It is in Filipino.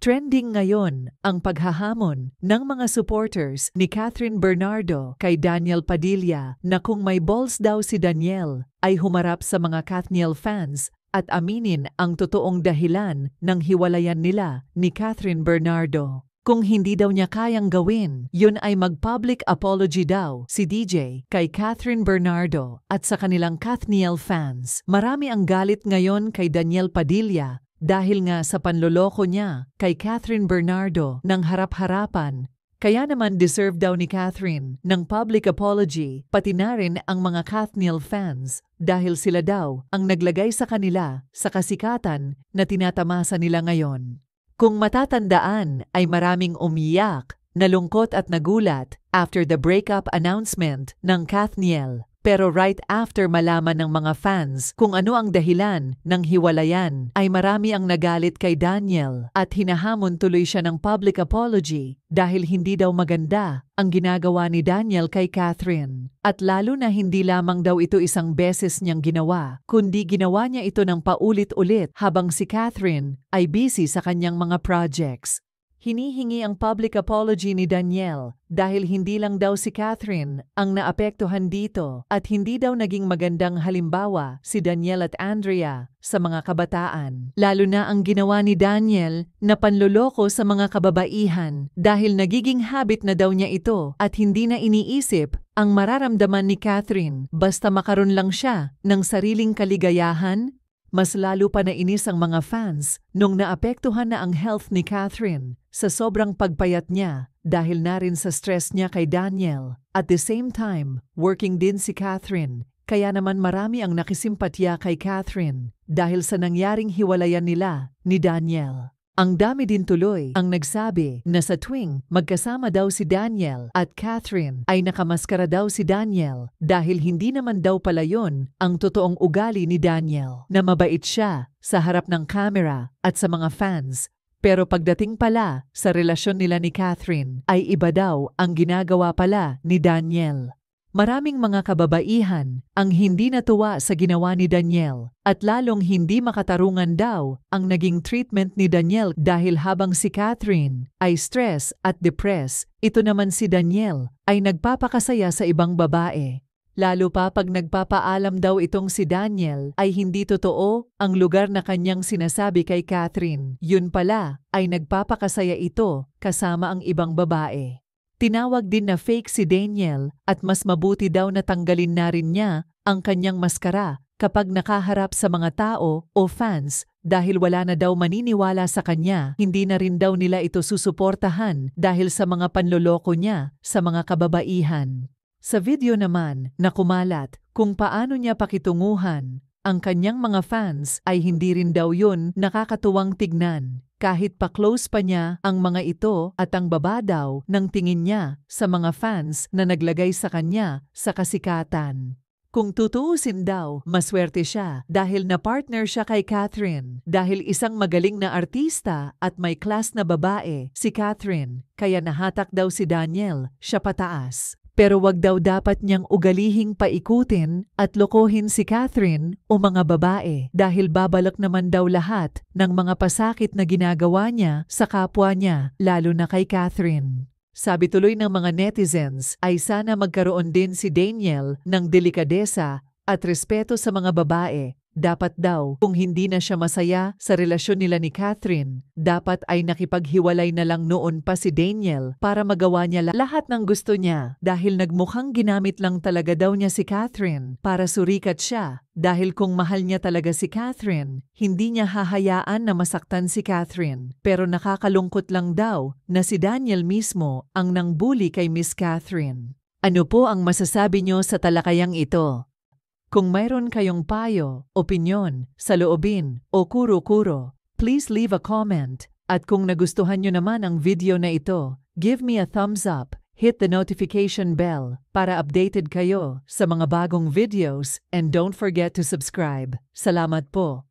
Trending ngayon ang paghahamon ng mga supporters ni Catherine Bernardo kay Daniel Padilla na kung may balls daw si Daniel ay humarap sa mga Kathniel fans at aminin ang totoong dahilan ng hiwalayan nila ni Catherine Bernardo. Kung hindi daw niya kayang gawin, yun ay mag-public apology daw si DJ kay Catherine Bernardo at sa kanilang Kathniel fans. Marami ang galit ngayon kay Daniel Padilla dahil nga sa panloloko niya kay Catherine Bernardo ng harap-harapan. Kaya naman deserve daw ni Catherine ng public apology pati na rin ang mga Kathniel fans dahil sila daw ang naglagay sa kanila sa kasikatan na tinatamasa nila ngayon. Kung matatandaan ay maraming umiyak, nalungkot at nagulat after the breakup announcement ng Kathniel. Pero right after malaman ng mga fans kung ano ang dahilan ng hiwalayan ay marami ang nagalit kay Daniel at hinahamon tuloy siya ng public apology dahil hindi daw maganda ang ginagawa ni Daniel kay Catherine. At lalo na hindi lamang daw ito isang beses niyang ginawa, kundi ginawa niya ito ng paulit-ulit habang si Catherine ay busy sa kanyang mga projects. Hinihingi ang public apology ni Daniel dahil hindi lang daw si Catherine ang naapektuhan dito at hindi daw naging magandang halimbawa si Daniel at Andrea sa mga kabataan. Lalo na ang ginawa ni Daniel na panloloko sa mga kababaihan dahil nagiging habit na daw niya ito at hindi na iniisip ang mararamdaman ni Catherine basta makaroon lang siya ng sariling kaligayahan. Mas lalo pa nainis ang mga fans nung naapektuhan na ang health ni Catherine sa sobrang pagpayat niya dahil na rin sa stress niya kay Daniel. At the same time, working din si Catherine. Kaya naman marami ang nakisimpatya kay Catherine dahil sa nangyaring hiwalayan nila ni Daniel. Ang dami din tuloy ang nagsabi na sa tuwing magkasama daw si Daniel at Catherine ay nakamaskara daw si Daniel dahil hindi naman daw pala yun ang totoong ugali ni Daniel na mabait siya sa harap ng camera at sa mga fans. Pero pagdating pala sa relasyon nila ni Catherine ay iba daw ang ginagawa pala ni Daniel. Maraming mga kababaihan ang hindi natuwa sa ginawa ni Daniel at lalong hindi makatarungan daw ang naging treatment ni Daniel dahil habang si Catherine ay stress at depressed, ito naman si Daniel ay nagpapakasaya sa ibang babae. Lalo pa pag nagpapaalam daw itong si Daniel ay hindi totoo ang lugar na kanyang sinasabi kay Catherine. Yun pala ay nagpapakasaya ito kasama ang ibang babae. Tinawag din na fake si Daniel at mas mabuti daw na tanggalin na rin niya ang kanyang maskara kapag nakaharap sa mga tao o fans dahil wala na daw maniniwala sa kanya. Hindi na rin daw nila ito susuportahan dahil sa mga panloloko niya sa mga kababaihan. Sa video naman na kumalat kung paano niya pakitunguhan ang kanyang mga fans ay hindi rin daw yun nakakatuwang tignan. Kahit pa-close pa niya ang mga ito at ang baba daw ng tingin niya sa mga fans na naglagay sa kanya sa kasikatan. Kung tutuusin daw, maswerte siya dahil na-partner siya kay Catherine dahil isang magaling na artista at may class na babae si Catherine kaya nahatak daw si Daniel siya pataas. Pero wag daw dapat niyang ugalihing paikutin at lokohin si Catherine o mga babae dahil babalak naman daw lahat ng mga pasakit na ginagawa niya sa kapwa niya, lalo na kay Catherine. Sabi tuloy ng mga netizens ay sana magkaroon din si Daniel ng delikadesa at respeto sa mga babae. Dapat daw kung hindi na siya masaya sa relasyon nila ni Catherine, dapat ay nakipaghiwalay na lang noon pa si Daniel para magawa niya lahat ng gusto niya dahil nagmukhang ginamit lang talaga daw niya si Catherine para surikat siya. Dahil kung mahal niya talaga si Catherine, hindi niya hahayaan na masaktan si Catherine. Pero nakakalungkot lang daw na si Daniel mismo ang nangbuli kay Miss Catherine. Ano po ang masasabi niyo sa talakayang ito? Kung mayroon kayong payo, opinyon, saloobin o kuro-kuro, please leave a comment. At kung nagustuhan nyo naman ang video na ito, give me a thumbs up, hit the notification bell para updated kayo sa mga bagong videos and don't forget to subscribe. Salamat po.